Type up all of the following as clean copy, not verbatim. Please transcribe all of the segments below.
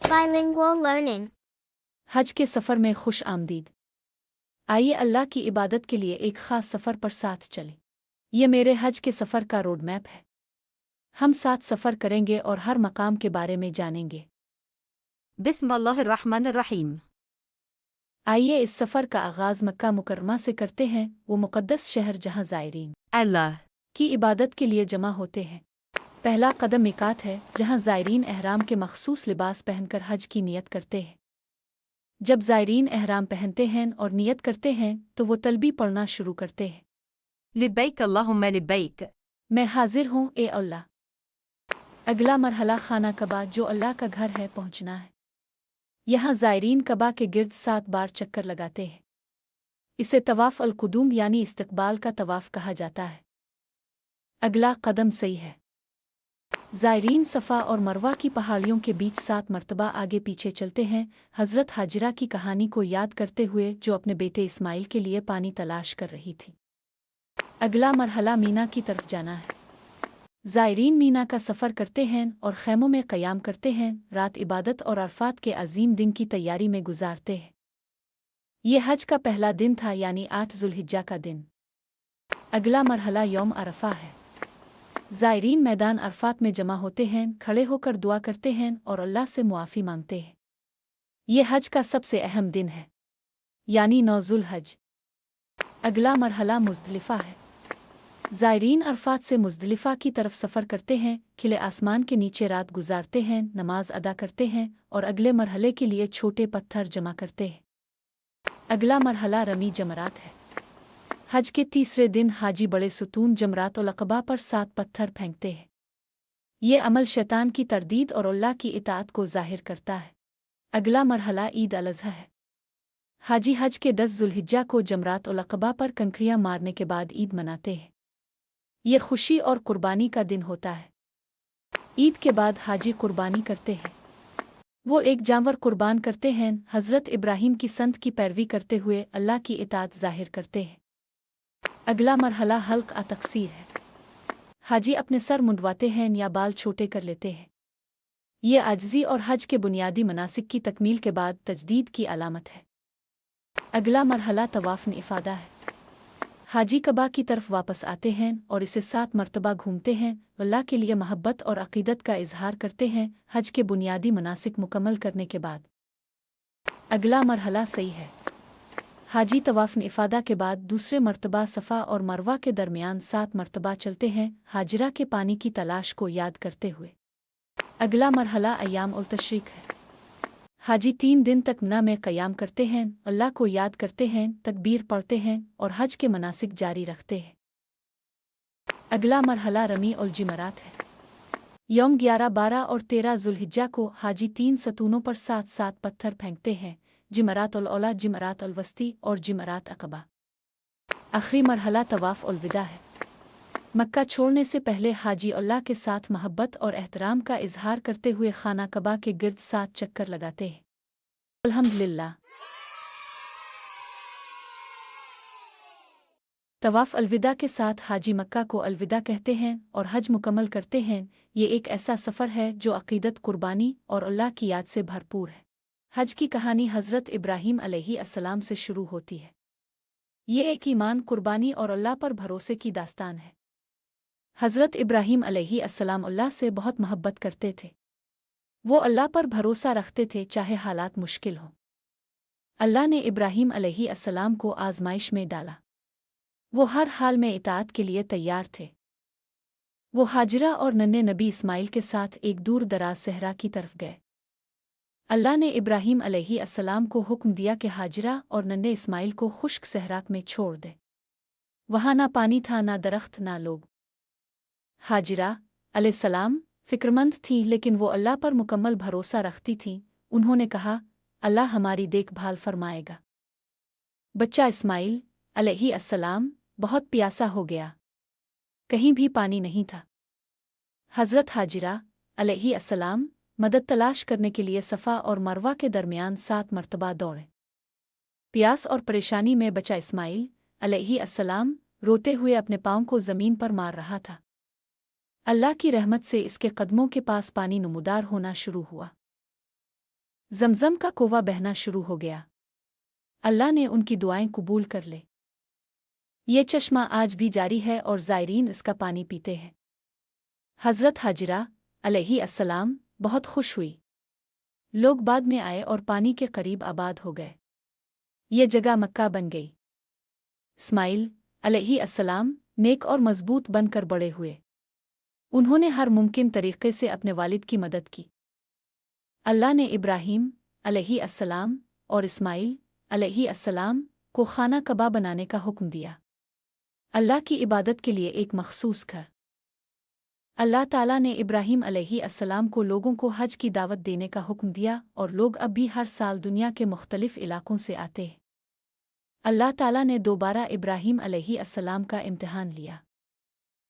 Bilingual learning. हज के सफ़र में खुश आमदीद। आइए अल्लाह की इबादत के लिए एक ख़ास सफ़र पर साथ चलें। ये मेरे हज के सफ़र का रोड मैप है। हम साथ सफ़र करेंगे और हर मकाम के बारे में जानेंगे। बिस्मिल्लाहिर्रहमानिर्रहीम। आइए इस सफ़र का आगाज़ मक्का मुकर्रमा से करते हैं, वो मुक़द्दस शहर जहाँ ज़ायरीन अल्लाह की इबादत के लिए जमा होते हैं। पहला कदम मिकात है, जहाँ ज़ायरीन एहराम के मखसूस लिबास पहनकर हज की नियत करते हैं। जब ज़ायरीन एहराम पहनते हैं और नियत करते हैं तो वो तलबी पढ़ना शुरू करते हैं। लिब्बैक अल्लाहुम्मा लिब्बैक। मैं हाजिर हूँ ए अल्लाह। अगला मरहला खाना कबा, जो अल्लाह का घर है, पहुँचना है। यहाँ ज़ायरीन कबा के गिर्द 7 बार चक्कर लगाते हैं। इसे तवाफ़ अल-कुदूम यानी इस्तकबाल का तवाफ़ कहा जाता है। अगला कदम सही है। ज़ायरीन सफ़ा और मरवा की पहाड़ियों के बीच 7 मरतबा आगे पीछे चलते हैं, हज़रत हाजिरा की कहानी को याद करते हुए, जो अपने बेटे इस्माइल के लिए पानी तलाश कर रही थी। अगला मरहला मीना की तरफ जाना है। ज़ायरीन मीना का सफ़र करते हैं और ख़ैमों में क़याम करते हैं, रात इबादत और अरफ़ात के अज़ीम दिन की तैयारी में गुजारते हैं। ये हज का पहला दिन था, यानी 8 ज़ुल्हिज्जा का दिन। अगला मरहला यौम अरफ़ा है। ज़ायरीन मैदान अरफ़ात में जमा होते हैं, खड़े होकर दुआ करते हैं और अल्लाह से मुआफ़ी मांगते हैं। ये हज का सबसे अहम दिन है, यानी 9 ज़ुल्हज। अगला मरहला मुज़दलिफ़ा है। ज़ायरीन अरफ़ात से मुज़दलिफ़ा की तरफ सफ़र करते हैं, खिले आसमान के नीचे रात गुजारते हैं, नमाज अदा करते हैं और अगले मरहले के लिए छोटे पत्थर जमा करते हैं। अगला मरहला रमी जमरात है। हज के तीसरे दिन हाजी बड़े सुतून जमरात उल अक़बा पर 7 पत्थर फेंकते हैं। ये अमल शैतान की तरदीद और अल्लाह की इताअत को ज़ाहिर करता है। अगला मरहला ईद अल अज़हा है। हाजी हज के 10 ज़ुल्हिज्जा को जमरात उल अक़बा पर कंकरियाँ मारने के बाद ईद मनाते हैं। ये खुशी और कुर्बानी का दिन होता है। ईद के बाद हाजी कुर्बानी करते हैं। वो एक जानवर कुर्बान करते हैं, हज़रत इब्राहीम की संत की पैरवी करते हुए अल्लाह की इताअत ज़ाहिर करते हैं। अगला मरहला हल्क़ तक़सीर है। हाजी अपने सर मुंडवाते हैं या बाल छोटे कर लेते हैं। ये आजिज़ी और हज के बुनियादी मनासिक की तकमील के बाद तजदीद की अलामत है। अगला मरहला तवाफ़ इफ़ादा है। हाजी कबा की तरफ वापस आते हैं और इसे 7 मरतबा घूमते हैं, अल्लाह के लिए महब्बत और अक़ीदत का इजहार करते हैं, हज के बुनियादी मनासिक मुकम्मल करने के बाद। अगला मरहला सही है। हाजी तवाफ़ इफ़ादा के बाद दूसरे मरतबा सफ़ा और मरवा के दरमियान 7 मरतबा चलते हैं, हाजिरा के पानी की तलाश को याद करते हुए। अगला मरहला अय्याम उल तशरीक है। हाजी 3 दिन तक मिना में क़याम करते हैं, अल्लाह को याद करते हैं, तकबीर पढ़ते हैं और हज के मनासिक जारी रखते हैं। अगला मरहला रमी उल जिमरात है। यौम 11, 12 और 13 ज़ुल्हिज्जा को हाजी 3 सतूनों पर 7-7 पत्थर फेंकते हैं, जिमरात उल औला, जिमरात उल वस्ती और जिमरात अक़बा। आखिरी मरहला तवाफ़ उल विदा है। मक्का छोड़ने से पहले हाजी अल्लाह के साथ महब्बत और एहतराम का इजहार करते हुए खाना कबा के गिर्द 7 चक्कर लगाते हैं। अल्हम्दुलिल्लाह। तवाफ़ अलविदा के साथ हाजी मक्का को अलविदा कहते हैं और हज मुकम्मल करते हैं। ये एक ऐसा सफ़र है जो अक़ीदत, कुर्बानी और अल्लाह की याद से भरपूर है। हज की कहानी हज़रत इब्राहीम अलैहिस्सलाम से शुरू होती है। ये एक ईमान, कुर्बानी और अल्लाह पर भरोसे की दास्तान है। हज़रत इब्राहीम अलैहिस्सलाम अल्लाह से बहुत मोहब्बत करते थे। वो अल्लाह पर भरोसा रखते थे, चाहे हालात मुश्किल हों। अल्लाह ने इब्राहीम अलैहिस्सलाम को आज़माइश में डाला। वो हर हाल में इताअत के लिए तैयार थे। वो हाजिरा और नन्हे नबी इस्माइल के साथ एक दूर दराज सहरा की तरफ गए। अल्लाह ने इब्राहीम अलैहिस्सलाम को हुक्म दिया कि हाजिरा और नन्हे इस्माइल को खुश्क सहरा में छोड़ दे। वहाँ ना पानी था, ना दरख्त, ना लोग। हाजिरा अलैहिस्सलाम फ़िक्रमंद थीं, लेकिन वो अल्लाह पर मुकम्मल भरोसा रखती थीं। उन्होंने कहा, अल्लाह हमारी देखभाल फरमाएगा। बच्चा इस्माइल अलैहिस्सलाम बहुत प्यासा हो गया। कहीं भी पानी नहीं था। हज़रत हाजिरा अलैहिस्सलाम मदद तलाश करने के लिए सफ़ा और मरवा के दरमियान 7 मरतबा दौड़े। प्यास और परेशानी में बच्चा इस्माइल अलैहिस्सलाम रोते हुए अपने पाँव को ज़मीन पर मार रहा था। अल्लाह की रहमत से इसके कदमों के पास पानी नमूदार होना शुरू हुआ। जमजम का कोवा बहना शुरू हो गया। अल्लाह ने उनकी दुआएं कबूल कर ले। ये चश्मा आज भी जारी है और ज़ायरीन इसका पानी पीते हैं। हज़रत हाजिरा अलैहि अस्सलाम बहुत खुश हुई। लोग बाद में आए और पानी के करीब आबाद हो गए। ये जगह मक्का बन गई। इस्माइल अलैहि अस्सलाम नेक और मजबूत बनकर बड़े हुए। उन्होंने हर मुमकिन तरीके से अपने वालिद की मदद की। अल्लाह ने इब्राहीम अलैहि अस्सलाम और इस्माइल अलैहि अस्सलाम को खाना कबा बनाने का हुक्म दिया। अल्लाह की इबादत के लिए एक मखसूस घर। अल्लाह ताला ने इब्राहीम अलैहि अस्सलाम को लोगों को हज की दावत देने का हुक्म दिया और लोग अब भी हर साल दुनिया के मुख्तलिफ इलाकों से आते हैं। अल्लाह ताला ने दोबारा इब्राहीम अलैहि अस्सलाम का इम्तिहान लिया।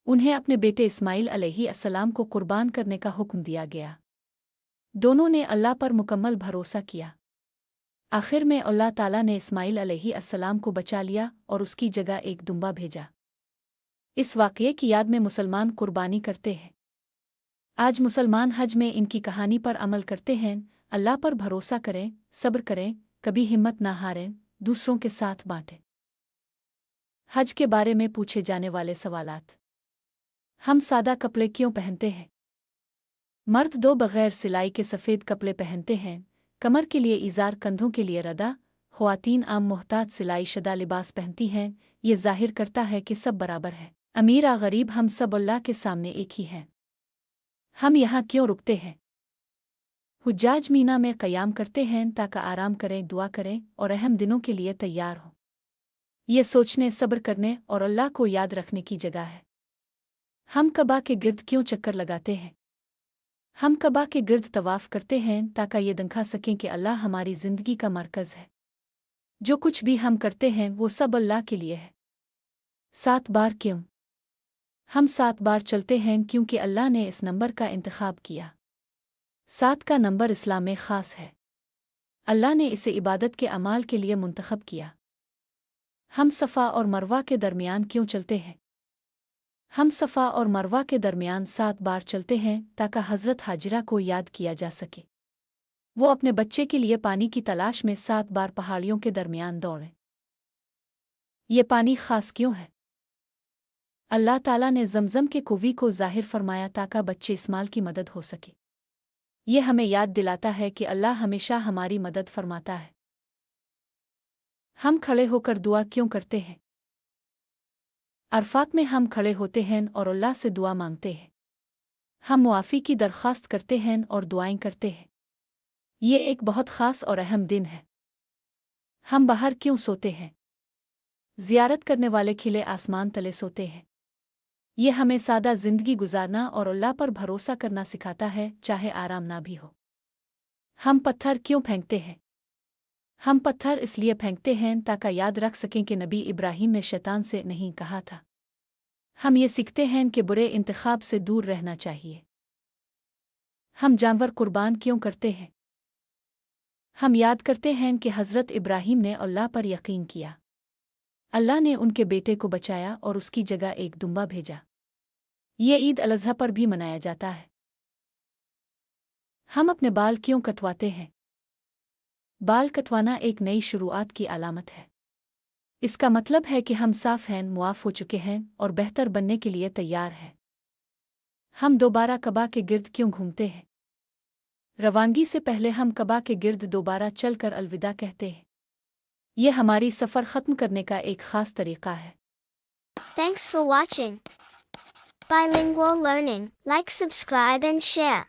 उन्हें अपने बेटे इस्माइल अलैहि अस्सलाम को कुर्बान करने का हुक्म दिया गया। दोनों ने अल्लाह पर मुकम्मल भरोसा किया। आखिर में अल्लाह ताला ने इस्माइल अलैहि अस्सलाम को बचा लिया और उसकी जगह एक दुम्बा भेजा। इस वाक़ये की याद में मुसलमान कुर्बानी करते हैं। आज मुसलमान हज में इनकी कहानी पर अमल करते हैं। अल्लाह पर भरोसा करें, सब्र करें, कभी हिम्मत ना हारें, दूसरों के साथ बांटें। हज के बारे में पूछे जाने वाले सवालात। हम सादा कपड़े क्यों पहनते हैं? मर्द दो बगैर सिलाई के सफ़ेद कपड़े पहनते हैं, कमर के लिए इज़ार, कंधों के लिए रदा। ख़वातीन आम मोहताज सिलाई शुदा लिबास पहनती हैं। ये ज़ाहिर करता है कि सब बराबर है। अमीर आ गरीब हम सब अल्लाह के सामने एक ही हैं। हम यहाँ क्यों रुकते हैं? हुज्जाज मीना में क़याम करते हैं ताकि आराम करें, दुआ करें और अहम दिनों के लिए तैयार हों। ये सोचने, सब्र करने और अल्लाह को याद रखने की जगह है। हम कबा के गिर्द क्यों चक्कर लगाते हैं? हम कबा के गिर्द तवाफ़ करते हैं ताकि ये दिखा सकें कि अल्लाह हमारी ज़िंदगी का मरकज़ है। जो कुछ भी हम करते हैं वो सब अल्लाह के लिए है। 7 बार क्यों? हम 7 बार चलते हैं क्योंकि अल्लाह ने इस नंबर का इंतखाब किया। 7 का नंबर इस्लाम में ख़ास है। अल्लाह ने इसे इबादत के अमाल के लिए मुंतखब किया। हम सफ़ा और मरवा के दरमियान क्यों चलते हैं? हम सफ़ा और मरवा के दरमियान 7 बार चलते हैं ताकि हज़रत हाजिरा को याद किया जा सके। वो अपने बच्चे के लिए पानी की तलाश में 7 बार पहाड़ियों के दरमियान दौड़ें। ये पानी ख़ास क्यों है? अल्लाह ताला ने ज़मज़म के कुएं को ज़ाहिर फरमाया ताकि बच्चे इस्माइल की मदद हो सके। ये हमें याद दिलाता है कि अल्लाह हमेशा हमारी मदद फरमाता है। हम खड़े होकर दुआ क्यों करते हैं? अरफात में हम खड़े होते हैं और अल्लाह से दुआ मांगते हैं। हम मुआफ़ी की दरख्वास्त करते हैं और दुआएं करते हैं। ये एक बहुत ख़ास और अहम दिन है। हम बाहर क्यों सोते हैं? ज़ियारत करने वाले खिले आसमान तले सोते हैं। ये हमें सादा ज़िंदगी गुजारना और अल्लाह पर भरोसा करना सिखाता है, चाहे आराम ना भी हो। हम पत्थर क्यों फेंकते हैं? हम पत्थर इसलिए फेंकते हैं ताकि याद रख सकें कि नबी इब्राहीम ने शैतान से नहीं कहा था। हम ये सीखते हैं कि बुरे इंतखाब से दूर रहना चाहिए। हम जानवर कुर्बान क्यों करते हैं? हम याद करते हैं कि हज़रत इब्राहीम ने अल्लाह पर यकीन किया। अल्लाह ने उनके बेटे को बचाया और उसकी जगह एक दुम्बा भेजा। ये ईद अल अज़हा पर भी मनाया जाता है। हम अपने बाल क्यों कटवाते हैं? बाल कटवाना एक नई शुरुआत की अलामत है। इसका मतलब है कि हम साफ़ हैं, मुआफ़ हो चुके हैं और बेहतर बनने के लिए तैयार हैं। हम दोबारा कबा के गिर्द क्यों घूमते हैं? रवानगी से पहले हम कबा के गिर्द दोबारा चलकर अलविदा कहते हैं। ये हमारी सफ़र ख़त्म करने का एक ख़ास तरीक़ा है। Thanks for watching Bilingual Learning. Like, subscribe and share.